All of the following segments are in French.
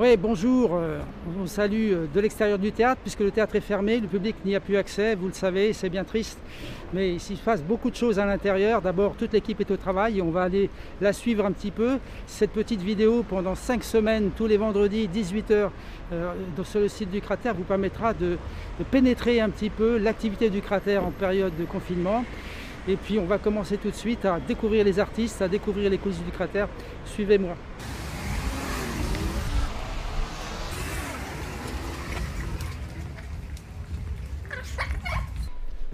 Oui, bonjour. On vous salue de l'extérieur du théâtre, puisque le théâtre est fermé, le public n'y a plus accès, vous le savez, c'est bien triste. Mais il s'y passe beaucoup de choses à l'intérieur. D'abord, toute l'équipe est au travail et on va aller la suivre un petit peu. Cette petite vidéo, pendant 5 semaines, tous les vendredis, 18 h, sur le site du cratère, vous permettra de pénétrer un petit peu l'activité du cratère en période de confinement. Et puis, on va commencer tout de suite à découvrir les artistes, à découvrir les coulisses du cratère. Suivez-moi.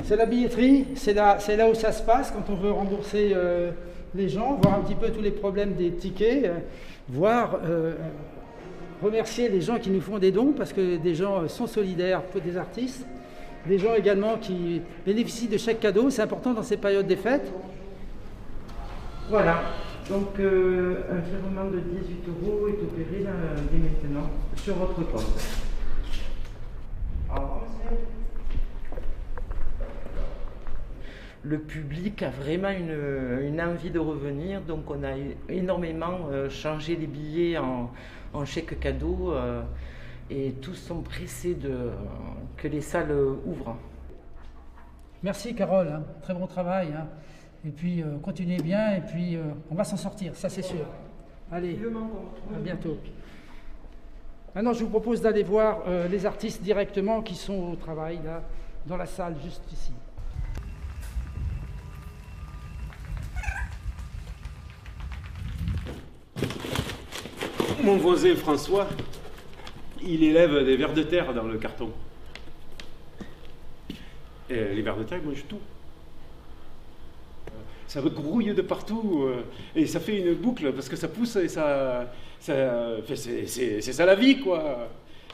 C'est la billetterie, c'est là où ça se passe quand on veut rembourser les gens, voir un petit peu tous les problèmes des tickets, voir remercier les gens qui nous font des dons, parce que des gens sont solidaires pour des artistes, des gens également qui bénéficient de chèques cadeaux, c'est important dans ces périodes des fêtes. Voilà, donc un virement de 18 € est opéré dès maintenant sur votre compte. Au revoir, monsieur. Le public a vraiment une envie de revenir, donc on a énormément changé les billets en chèques cadeaux et tous sont pressés que les salles ouvrent. Merci Carole, hein. Très bon travail. Hein. Et puis continuez bien et puis on va s'en sortir, ça c'est sûr. Allez, à bientôt. Maintenant je vous propose d'aller voir les artistes directement qui sont au travail, là, dans la salle juste ici. Mon voisin François, il élève des vers de terre dans le carton. Et les vers de terre, ils mangent tout. Ça grouille de partout et ça fait une boucle parce que ça pousse et c'est ça la vie, quoi.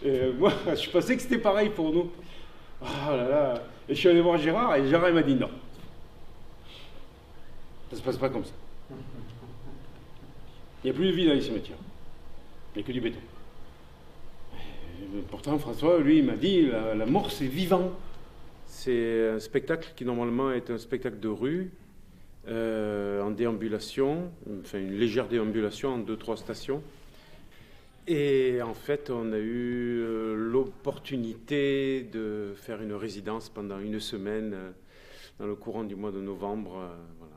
Et moi, je pensais que c'était pareil pour nous. Oh là là. Et je suis allé voir Gérard et Gérard il m'a dit non. Ça se passe pas comme ça. Il n'y a plus de vie dans les cimetières. Il n'y a que du béton. Pourtant, François, lui, il m'a dit la mort, c'est vivant. C'est un spectacle qui, normalement, est un spectacle de rue, en déambulation, enfin une légère déambulation en 2-3 stations. Et en fait, on a eu l'opportunité de faire une résidence pendant 1 semaine dans le courant du mois de novembre. Voilà.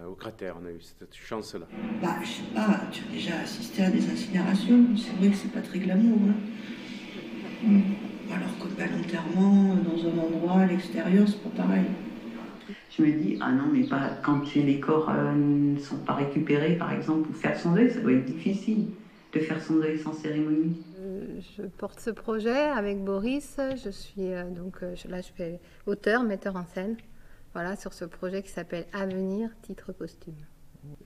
Au cratère, on a eu cette chance-là. Bah, je sais pas, tu as déjà assisté à des incinérations, c'est vrai que c'est pas très glamour. Hein. Alors que l'enterrement dans un endroit à l'extérieur, c'est pas pareil. Je me dis, ah non, mais pas quand les corps ne sont pas récupérés, par exemple, pour faire son deuil, ça doit être difficile de faire son deuil sans cérémonie. Je porte ce projet avec Boris, je suis là je fais auteur, metteur en scène. Voilà, sur ce projet qui s'appelle Avenir, titre posthume.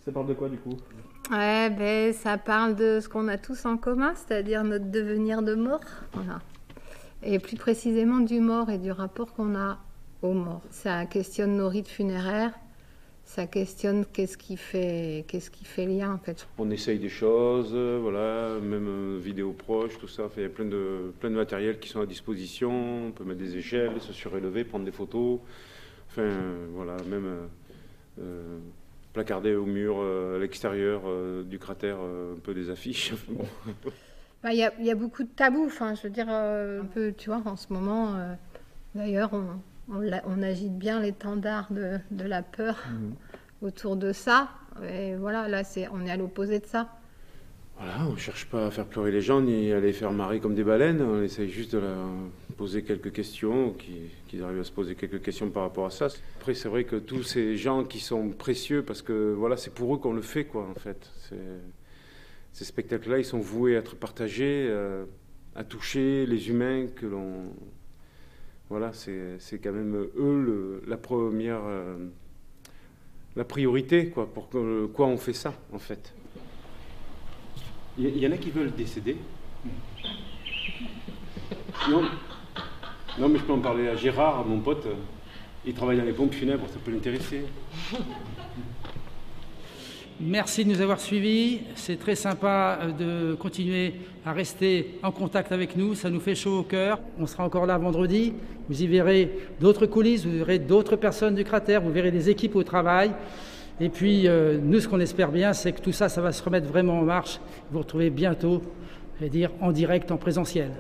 Ça parle de quoi du coup? Ouais, ça parle de ce qu'on a tous en commun, c'est-à-dire notre devenir de mort. Voilà. Et plus précisément du mort et du rapport qu'on a aux morts. Ça questionne nos rites funéraires, ça questionne qu'est-ce qui fait lien en fait. On essaye des choses, voilà, même vidéo proche, tout ça. Il y a plein de matériel qui sont à disposition. On peut mettre des échelles, se surélever, prendre des photos. Enfin, voilà, même placarder au mur, à l'extérieur du cratère, un peu des affiches. Bon. Il y a beaucoup de tabous, enfin, je veux dire, un peu, tu vois, en ce moment, d'ailleurs, on agite bien l'étendard de la peur autour de ça. Et voilà, là, on est à l'opposé de ça. Voilà, on ne cherche pas à faire pleurer les gens ni à les faire marrer comme des baleines. On essaye juste de leur poser quelques questions, qu'ils arrivent à se poser quelques questions par rapport à ça. Après, c'est vrai que tous ces gens qui sont précieux, parce que voilà, c'est pour eux qu'on le fait, quoi, en fait. Ces spectacles-là, ils sont voués à être partagés, à toucher les humains que l'on... Voilà, c'est quand même eux la première... la priorité, quoi, pour quoi on fait ça, en fait. Il y en a qui veulent décéder. Non, mais je peux en parler à Gérard, mon pote. Il travaille dans les pompes funèbres, ça peut l'intéresser. Merci de nous avoir suivis. C'est très sympa de continuer à rester en contact avec nous. Ça nous fait chaud au cœur. On sera encore là vendredi. Vous y verrez d'autres coulisses, vous verrez d'autres personnes du cratère, vous verrez des équipes au travail. Et puis, nous, ce qu'on espère bien, c'est que tout ça, ça va se remettre vraiment en marche. Vous retrouvez bientôt dire en direct, en présentiel.